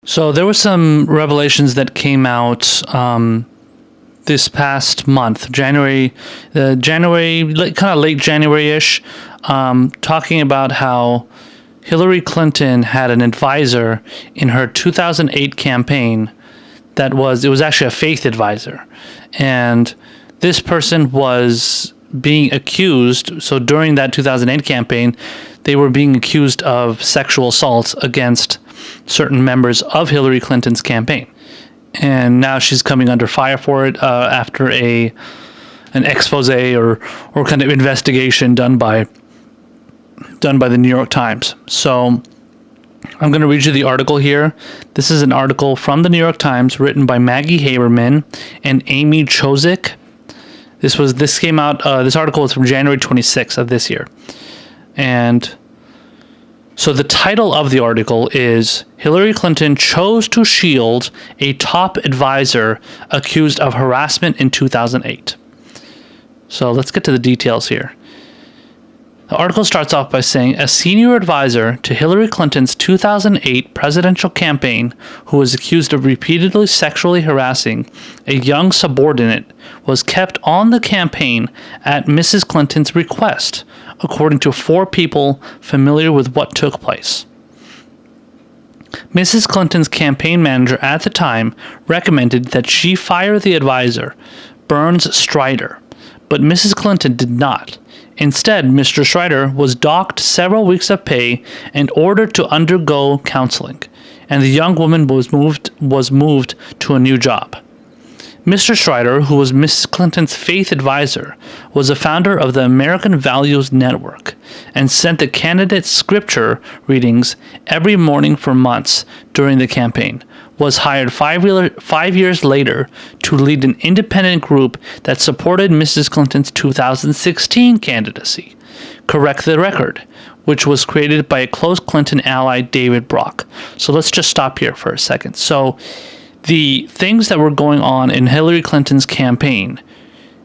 So there were some revelations that came out this past month, January, kind of late January-ish, talking about how Hillary Clinton had an advisor in her 2008 campaign it was actually a faith advisor. And this person was being accused, so during that 2008 campaign, they were being accused of sexual assaults against certain members of Hillary Clinton's campaign. And now she's coming under fire for it after an expose or kind of investigation done by the New York Times. So I'm going to read you the article here. This is an article from the New York Times written by Maggie Haberman and Amy Chozick. This came out. This article is from January 26th of this year, and so the title of the article is Hillary Clinton chose to shield a top advisor accused of harassment in 2008. So let's get to the details here. The article starts off by saying a senior advisor to Hillary Clinton's 2008 presidential campaign who was accused of repeatedly sexually harassing a young subordinate was kept on the campaign at Mrs. Clinton's request, according to 4 people familiar with what took place. Mrs. Clinton's campaign manager at the time recommended that she fire the advisor, Burns Strider, but Mrs. Clinton did not. Instead, Mr. Strider was docked several weeks of pay and ordered to undergo counseling, and the young woman was moved to a new job. Mr. Strider, who was Mrs. Clinton's faith advisor, was the founder of the American Values Network and sent the candidate's scripture readings every morning for months during the campaign, was hired 5 years later to lead an independent group that supported Mrs. Clinton's 2016 candidacy, Correct the Record, which was created by a close Clinton ally, David Brock. So let's just stop here for a second. So the things that were going on in Hillary Clinton's campaign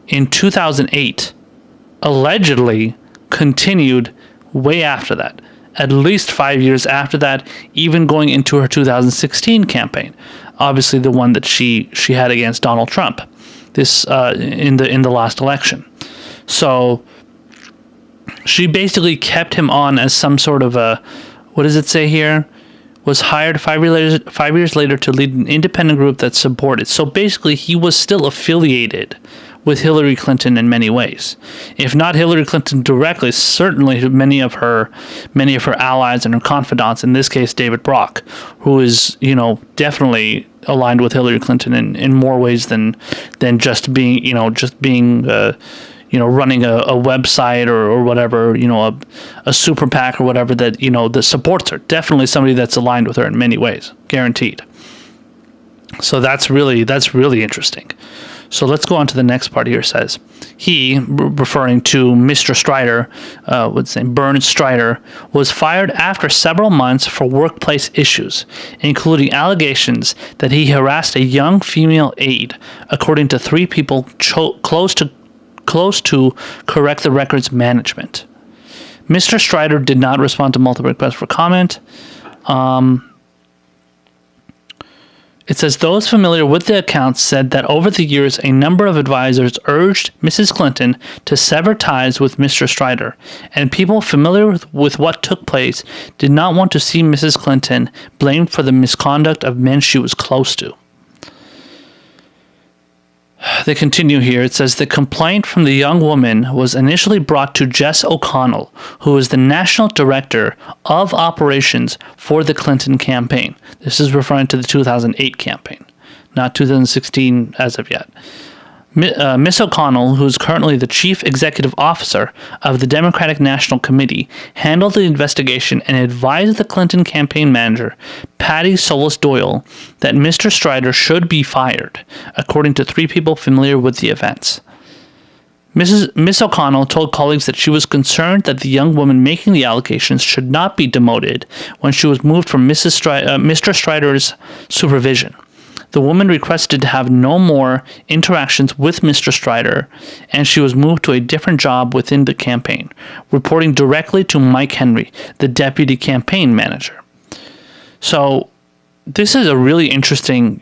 in 2008 allegedly continued way after that. At least 5 years after that, even going into her 2016 campaign, obviously the one that she had against Donald Trump, this in the last election. So she basically kept him on as some sort of a, what does it say here? Was hired 5 years later to lead an independent group that supported. So basically, he was still affiliated with Hillary Clinton in many ways. If not Hillary Clinton directly, certainly many of her allies and her confidants, in this case David Brock, who is, definitely aligned with Hillary Clinton in more ways than just being, running a website or whatever, a super PAC or whatever that supports her. Definitely somebody that's aligned with her in many ways, guaranteed. So that's really interesting. So let's go on to the next part here. It says, he, referring to Mr. Strider, Burns Strider, was fired after several months for workplace issues, including allegations that he harassed a young female aide, according to 3 people close to Correct the Record's management. Mr. Strider did not respond to multiple requests for comment. It says those familiar with the account said that over the years, a number of advisors urged Mrs. Clinton to sever ties with Mr. Strider, and people familiar with what took place did not want to see Mrs. Clinton blamed for the misconduct of men she was close to. They continue here. It says the complaint from the young woman was initially brought to Jess O'Connell, who is the National Director of Operations for the Clinton campaign. This is referring to the 2008 campaign, not 2016 as of yet. Miss O'Connell, who is currently the Chief Executive Officer of the Democratic National Committee, handled the investigation and advised the Clinton campaign manager, Patty Solis Doyle, that Mr. Strider should be fired, according to 3 people familiar with the events. Miss O'Connell told colleagues that she was concerned that the young woman making the allegations should not be demoted when she was moved from Mr. Strider's supervision. The woman requested to have no more interactions with Mr. Strider, and she was moved to a different job within the campaign, reporting directly to Mike Henry, the deputy campaign manager. So this is a really interesting,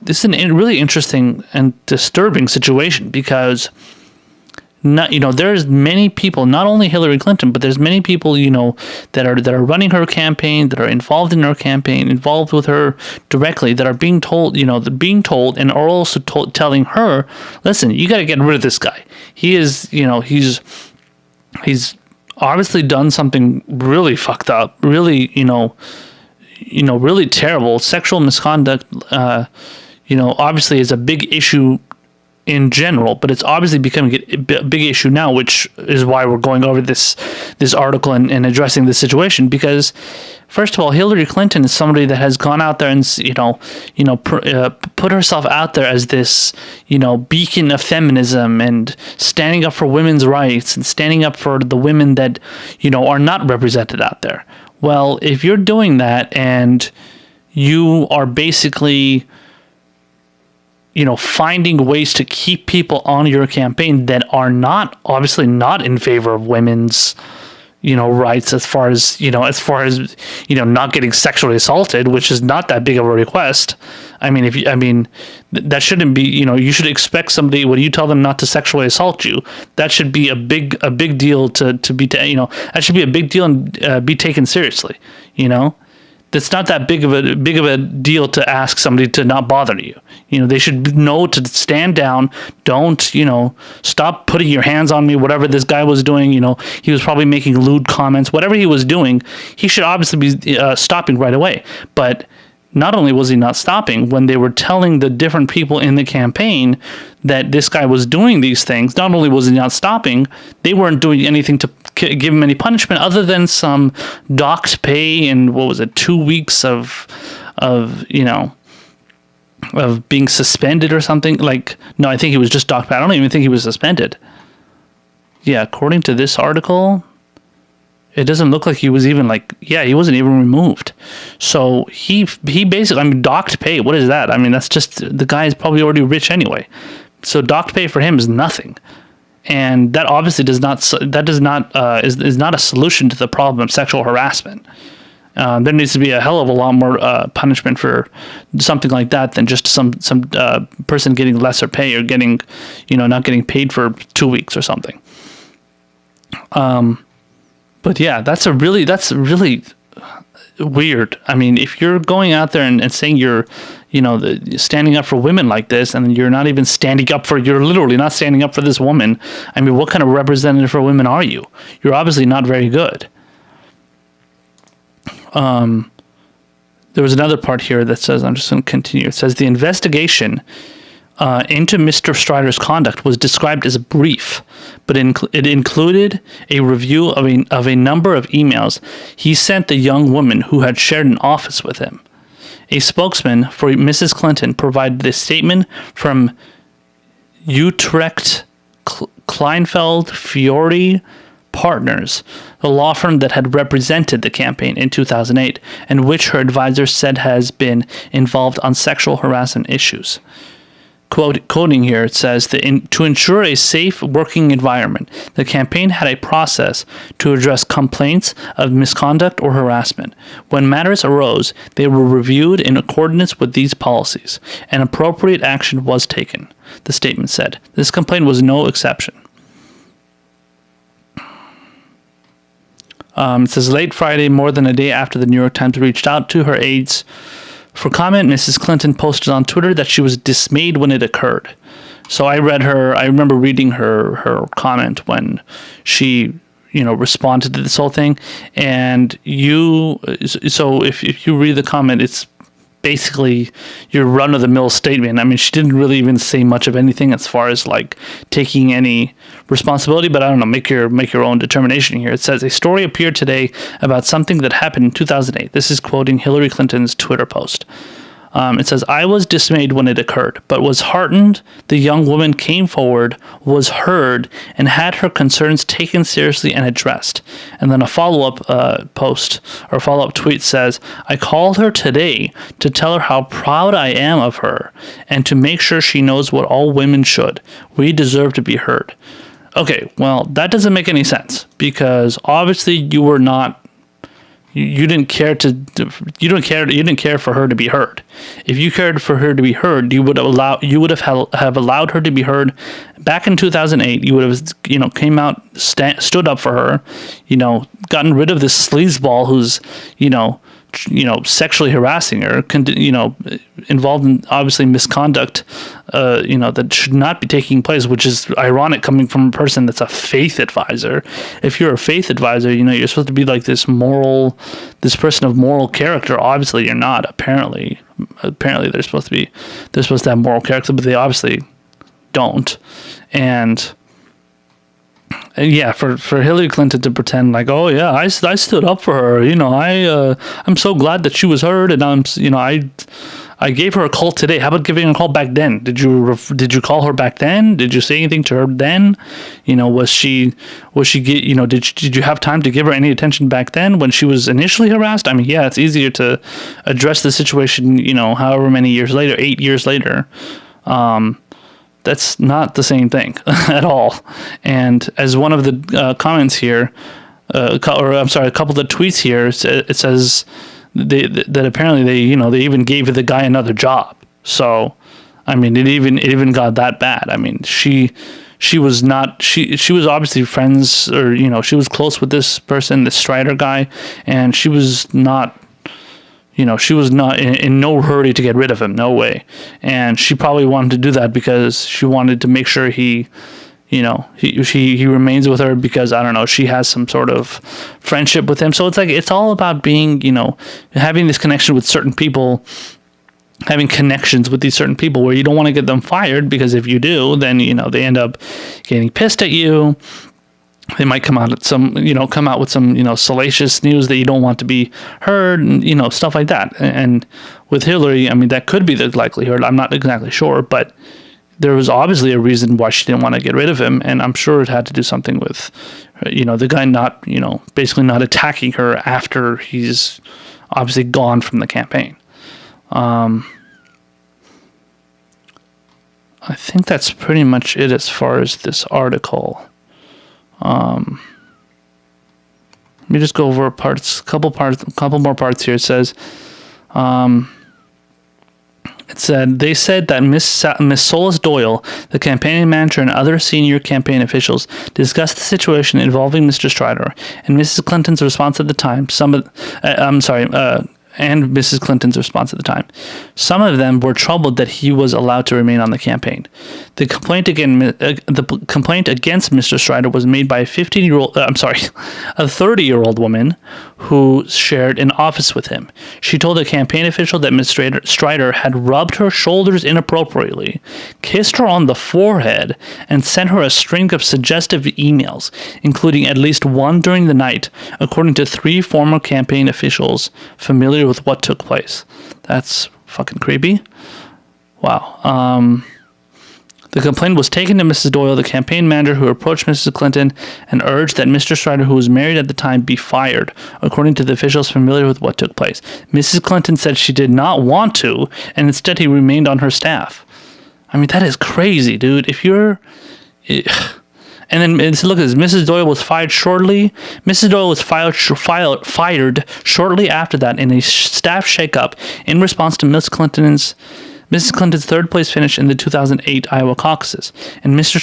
this is a really interesting and disturbing situation because there's many people, not only Hillary Clinton, but there's many people, that are running her campaign, that are involved in her campaign, involved with her directly, that are being told, and are also telling her, listen, you got to get rid of this guy. He is, he's obviously done something really fucked up, really, really terrible. Sexual misconduct, obviously is a big issue in general, but it's obviously becoming a big issue now, which is why we're going over this article and addressing this situation. Because first of all, Hillary Clinton is somebody that has gone out there and put herself out there as this beacon of feminism and standing up for women's rights and standing up for the women that are not represented out there. Well, if you're doing that and you are basically finding ways to keep people on your campaign that are obviously not in favor of women's, rights as far as not getting sexually assaulted, which is not that big of a request. I mean, that shouldn't be, you should expect somebody, when you tell them not to sexually assault you, that should be a big deal to be, that should be a big deal and be taken seriously, It's not that big of a deal to ask somebody to not bother you. They should know to stand down. Don't, stop putting your hands on me. Whatever this guy was doing, he was probably making lewd comments. Whatever he was doing, he should obviously be stopping right away. But not only was he not stopping, when they were telling the different people in the campaign that this guy was doing these things, not only was he not stopping, they weren't doing anything to give him any punishment other than some docked pay and 2 weeks of being suspended or something. No, I think he was just docked pay. I don't even think he was suspended. Yeah, according to this article, it doesn't look like he was even he wasn't even removed. So he basically, docked pay. What is that? That's just, the guy is probably already rich anyway. So docked pay for him is nothing. And that obviously is not a solution to the problem of sexual harassment. There needs to be a hell of a lot more punishment for something like that than just some person getting lesser pay or getting, not getting paid for 2 weeks or something. But yeah, that's really weird. If you're going out there and saying you're, standing up for women like this, and you're not even you're literally not standing up for this woman. What kind of representative for women are you? You're obviously not very good. There was another part here that says, I'm just going to continue. It says the investigation into Mr. Strider's conduct was described as brief, but it included a review of a number of emails he sent the young woman who had shared an office with him. A spokesman for Mrs. Clinton provided this statement from Utrecht Kleinfeld Fiore Partners, the law firm that had represented the campaign in 2008, and which her advisor said has been involved on sexual harassment issues. Quoting here, it says, to ensure a safe working environment, the campaign had a process to address complaints of misconduct or harassment. When matters arose, they were reviewed in accordance with these policies, and appropriate action was taken, the statement said. This complaint was no exception. It says, late Friday, more than a day after the New York Times reached out to her aides for comment, Mrs. Clinton posted on Twitter that she was dismayed when it occurred. So I remember reading her comment when she, responded to this whole thing. And so if you read the comment, it's basically your run-of-the-mill statement. She didn't really even say much of anything as far as taking any responsibility, but I don't know, make your own determination here. It says, a story appeared today about something that happened in 2008. This is quoting Hillary Clinton's Twitter post. It says, I was dismayed when it occurred, but was heartened the young woman came forward, was heard, and had her concerns taken seriously and addressed. And then a follow-up post or follow-up tweet says, I called her today to tell her how proud I am of her and to make sure she knows what all women should. We deserve to be heard. Okay, well, that doesn't make any sense because obviously you were not You didn't care you didn't care for her to be heard. If you cared for her to be heard, you would have allowed her to be heard back in 2008. You would have, came out, stood up for her, gotten rid of this sleazeball who's, sexually harassing her, involved in obviously misconduct, that should not be taking place, which is ironic coming from a person that's a faith advisor. If you're a faith advisor, you're supposed to be like this person of moral character. Obviously, you're not. Apparently, they're supposed to have moral character, but they obviously don't. And yeah, for Hillary Clinton to pretend like, oh yeah, I stood up for her, I'm so glad that she was heard, and I gave her a call today. How about giving her a call back then? Did you call her back then? Did you say anything to her then? Did you have time to give her any attention back then when she was initially harassed? I mean, yeah, it's easier to address the situation, however many years later, 8 years later. That's not the same thing at all. And as one of the comments here, a couple of the tweets here, it says that apparently they even gave the guy another job. So, I mean, it even got that bad. I mean, she was obviously friends, or she was close with this person, this Strider guy, and she was not. She was not in no hurry to get rid of him, no way. And she probably wanted to do that because she wanted to make sure he remains with her, because, I don't know, she has some sort of friendship with him. So it's like, it's all about being, having this connection with certain people, having connections with these certain people where you don't want to get them fired, because if you do, then, they end up getting pissed at you. They might come out with some salacious news that you don't want to be heard, and, stuff like that. And with Hillary, I mean, that could be the likelihood. I'm not exactly sure, but there was obviously a reason why she didn't want to get rid of him. And I'm sure it had to do something with, the guy not, basically not attacking her after he's obviously gone from the campaign. I think that's pretty much it as far as this article. Let me just go over couple more parts here. It says, they said that Miss Solis Doyle, the campaign manager, and other senior campaign officials discussed the situation involving Mr. Strider and Mrs. Clinton's response at the time. And Mrs. Clinton's response at the time. Some of them were troubled that he was allowed to remain on the campaign. The complaint against Mr. Strider was made by a 30-year-old woman who shared an office with him. She told a campaign official that Ms. Strider had rubbed her shoulders inappropriately, kissed her on the forehead, and sent her a string of suggestive emails, including at least one during the night, according to 3 former campaign officials familiar with what took place. That's fucking creepy. Wow. The complaint was taken to Mrs. Doyle, the campaign manager, who approached Mrs. Clinton and urged that Mr. Strider, who was married at the time, be fired, according to the officials familiar with what took place. Mrs. Clinton said she did not want to, and instead he remained on her staff. I mean, that is crazy, dude. If you're... And then look at this. Mrs. Doyle was fired shortly. Mrs. Doyle was fired shortly after that in a staff shakeup in response to Mrs. Clinton's third place finish in the 2008 Iowa caucuses. And Mr.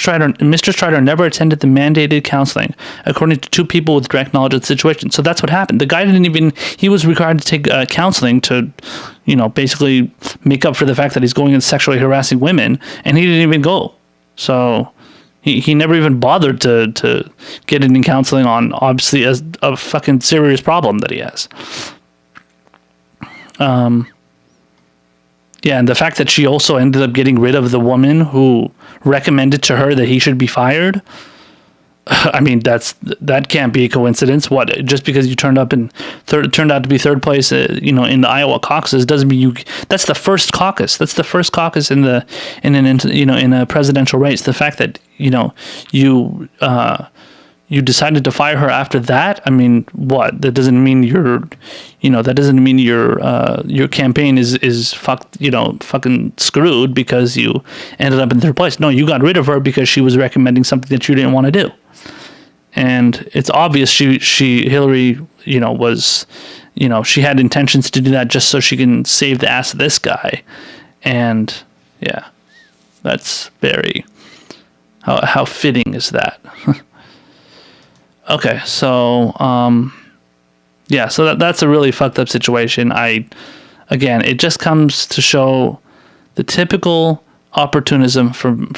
Strider never attended the mandated counseling, according to 2 people with direct knowledge of the situation. So that's what happened. The guy he was required to take counseling to, basically make up for the fact that he's going and sexually harassing women, and he didn't even go. So he never even bothered to get any counseling on, obviously, as a fucking serious problem that he has. Yeah, and the fact that she also ended up getting rid of the woman who recommended to her that he should be fired, I mean, that can't be a coincidence. What, just because you turned out to be third place, in the Iowa caucuses doesn't mean that's the first caucus. That's the first caucus in a presidential race. The fact that you decided to fire her after that, I mean, what? That doesn't mean your campaign is fucking screwed because you ended up in third place. No, you got rid of her because she was recommending something that you didn't want to do. And it's obvious Hillary, was she had intentions to do that just so she can save the ass of this guy. And yeah, that's very, how fitting is that? Okay, so yeah, so that's a really fucked up situation. Again, it just comes to show the typical opportunism from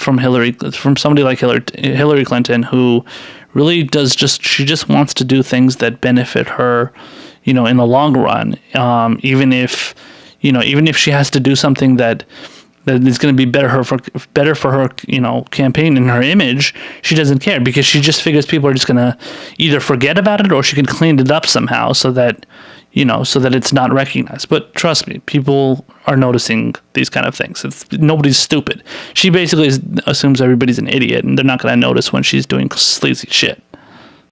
somebody like Hillary Clinton, who really she just wants to do things that benefit her, in the long run. Even if she has to do something that is going to be better for her, campaign and her image, she doesn't care, because she just figures people are just going to either forget about it or she can clean it up somehow so that it's not recognized. But trust me, people are noticing these kind of things. Nobody's stupid. She basically assumes everybody's an idiot, and they're not going to notice when she's doing sleazy shit.